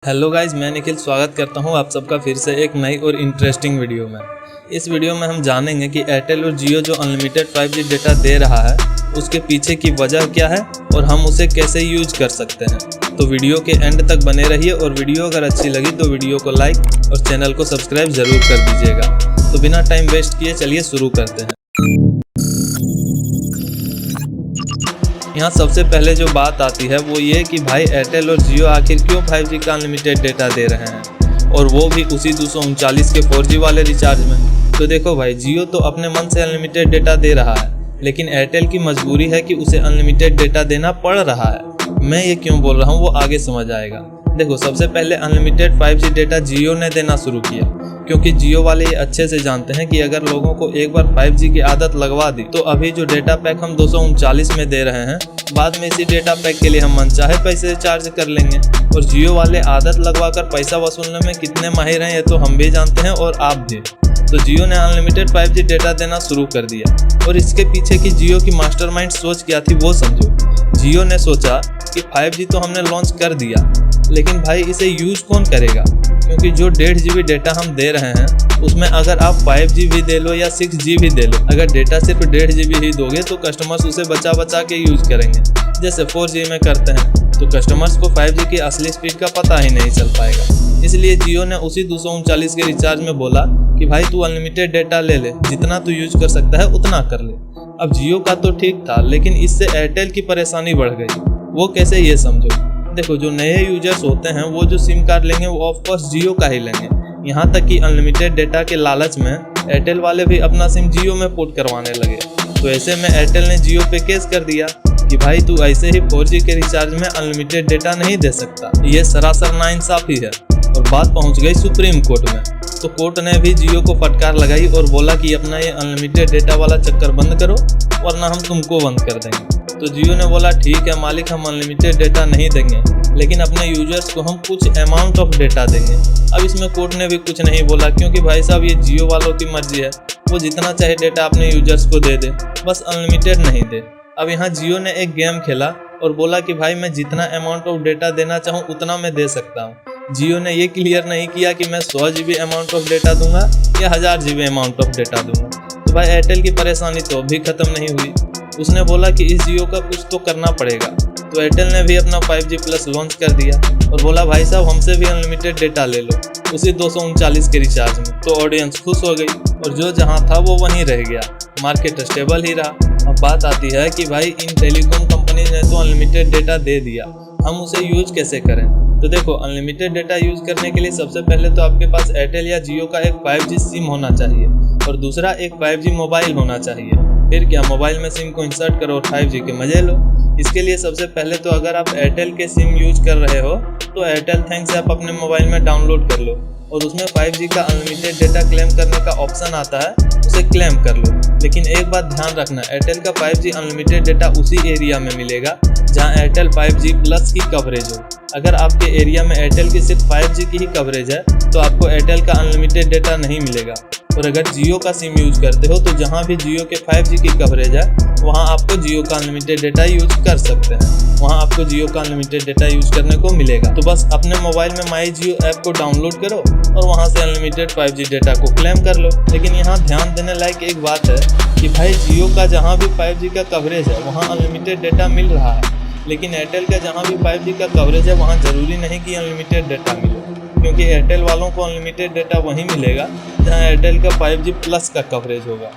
Hello guys, मैं निखिल स्वागत करता हूं आप सबका फिर से एक नई और इंटरेस्टिंग वीडियो में। इस वीडियो में हम जानेंगे कि एयरटेल और जियो जो अनलिमिटेड 5G डेटा दे रहा है उसके पीछे की वजह क्या है और हम उसे कैसे यूज कर सकते हैं। तो वीडियो के एंड तक बने रहिए और वीडियो अगर अच्छी लगी तो वीडियो को लाइक और चैनल को सब्सक्राइब ज़रूर कर दीजिएगा। तो बिना टाइम वेस्ट किए चलिए शुरू करते हैं। यहाँ सबसे पहले जो बात आती है वो ये कि भाई एयरटेल और जियो आखिर क्यों 5G का अनलिमिटेड डेटा दे रहे हैं और वो भी उसी 239 के 4G वाले रिचार्ज में। तो देखो भाई, जियो तो अपने मन से अनलिमिटेड डेटा दे रहा है, लेकिन एयरटेल की मजबूरी है कि उसे अनलिमिटेड डेटा देना पड़ रहा है। मैं ये क्यों बोल रहा हूँ वो आगे समझ आएगा। देखो, सबसे पहले अनलिमिटेड 5G डेटा जियो ने देना शुरू किया क्योंकि जियो वाले ये अच्छे से जानते हैं कि अगर लोगों को एक बार 5G की आदत लगवा दी तो अभी जो डेटा पैक हम 239 में दे रहे हैं, बाद में इसी डेटा पैक के लिए हम मनचाहे पैसे चार्ज कर लेंगे। और जियो वाले आदत लगवाकर पैसा वसूलने में कितने माहिर हैं ये तो हम भी जानते हैं और आप भी। तो जियो ने अनलिमिटेड 5G डेटा देना शुरू कर दिया और इसके पीछे की जियो की मास्टरमाइंड सोच क्या थी वो समझो। जियो ने सोचा कि 5G तो हमने लॉन्च कर दिया, लेकिन भाई इसे यूज कौन करेगा, क्योंकि जो 1.5 GB डेटा हम दे रहे हैं उसमें अगर आप 5G भी दे लो या 6G भी दे लो, अगर डेटा सिर्फ 1.5 GB ही दोगे तो कस्टमर्स उसे बचा बचा के यूज करेंगे जैसे 4G में करते हैं। तो कस्टमर्स को 5G की असली स्पीड का पता ही नहीं चल पाएगा। इसलिए जियो ने उसी 239 के रिचार्ज में बोला कि भाई तू अनलिमिटेड डेटा ले ले, जितना तू यूज कर सकता है उतना कर ले। अब जियो का तो ठीक था, लेकिन इससे एयरटेल की परेशानी बढ़ गई। वो कैसे ये समझो। देखो, जो नए यूजर्स होते हैं वो जो सिम कार्ड लेंगे वो ऑफकोर्स जियो का ही लेंगे। यहाँ तक कि अनलिमिटेड डेटा के लालच में एयरटेल वाले भी अपना सिम जियो में पोर्ट करवाने लगे। तो ऐसे में एयरटेल ने जियो पे केस कर दिया कि भाई तू ऐसे ही 4G के रिचार्ज में अनलिमिटेड डेटा नहीं दे सकता। ये सरासर नाइंसाफी है और बात पहुँच गई सुप्रीम कोर्ट में। तो कोर्ट ने भी जियो को फटकार लगाई और बोला कि अपना ये अनलिमिटेड डेटा वाला चक्कर बंद करो वरना हम तुमको बंद कर देंगे। तो जियो ने बोला ठीक है मालिक, हम अनलिमिटेड डेटा नहीं देंगे, लेकिन अपने यूजर्स को हम कुछ अमाउंट ऑफ डेटा देंगे। अब इसमें कोर्ट ने भी कुछ नहीं बोला क्योंकि भाई साहब ये जियो वालों की मर्जी है, वो जितना चाहे डेटा अपने यूजर्स को दे दे, बस अनलिमिटेड नहीं दे। अब यहाँ जियो ने एक गेम खेला और बोला कि भाई मैं जितना अमाउंट ऑफ डेटा देना चाहूँ उतना मैं दे सकता हूँ। जियो ने ये क्लियर नहीं किया कि मैं 100 GB अमाउंट ऑफ डेटा दूंगा या 1000 GB अमाउंट ऑफ डेटा दूंगा। तो भाई एयरटेल की परेशानी तो अभी खत्म नहीं हुई। उसने बोला कि इस जियो का कुछ तो करना पड़ेगा। तो एयरटेल ने भी अपना 5G प्लस लॉन्च कर दिया और बोला भाई साहब हमसे भी अनलिमिटेड डेटा ले लो उसी 239 के रिचार्ज में। तो ऑडियंस खुश हो गई और जो जहां था वो वहीं रह गया, मार्केट स्टेबल ही रहा। अब बात आती है कि भाई इन टेलीकॉम कंपनी ने तो अनलिमिटेड डेटा दे दिया, हम उसे यूज कैसे करें। तो देखो, अनलिमिटेड डेटा यूज करने के लिए सबसे पहले तो आपके पास एयरटेल या जियो का एक 5G सिम होना चाहिए और दूसरा एक 5G मोबाइल होना चाहिए। फिर क्या, मोबाइल में सिम को इंसर्ट करो और 5G के मजे लो। इसके लिए सबसे पहले तो अगर आप एयरटेल के सिम यूज कर रहे हो तो एयरटेल थैंक्स ऐप अपने मोबाइल में डाउनलोड कर लो और उसमें 5G का अनलिमिटेड डेटा क्लेम करने का ऑप्शन आता है, उसे क्लेम कर लो। लेकिन एक बात ध्यान रखना, एयरटेल का 5G अनलिमिटेड डेटा उसी एरिया में मिलेगा जहां एयरटेल 5G प्लस की कवरेज हो। अगर आपके एरिया में एयरटेल की सिर्फ 5G की ही कवरेज है तो आपको एयरटेल का अनलिमिटेड डेटा नहीं मिलेगा। और अगर जियो का सिम यूज करते हो तो जहां भी जियो के 5G की कवरेज है वहां आपको जियो का अनलिमिटेड डेटा यूज कर सकते हैं, वहां आपको जियो का अनलिमिटेड डेटा यूज करने को मिलेगा। तो बस अपने मोबाइल में माई जियो ऐप को डाउनलोड करो और वहां से अनलिमिटेड 5G डेटा को क्लेम कर लो। लेकिन यहाँ ध्यान देने लायक एक बात है कि भाई जियो का जहाँ भी 5G का कवरेज है वहाँ अनलिमिटेड डेटा मिल रहा है, लेकिन एयरटेल का जहाँ भी 5G का कवरेज है वहाँ जरूरी नहीं कि अनलिमिटेड डेटा मिले, क्योंकि एयरटेल वालों को अनलिमिटेड डेटा वहीं मिलेगा जहां एयरटेल का 5G प्लस का कवरेज होगा।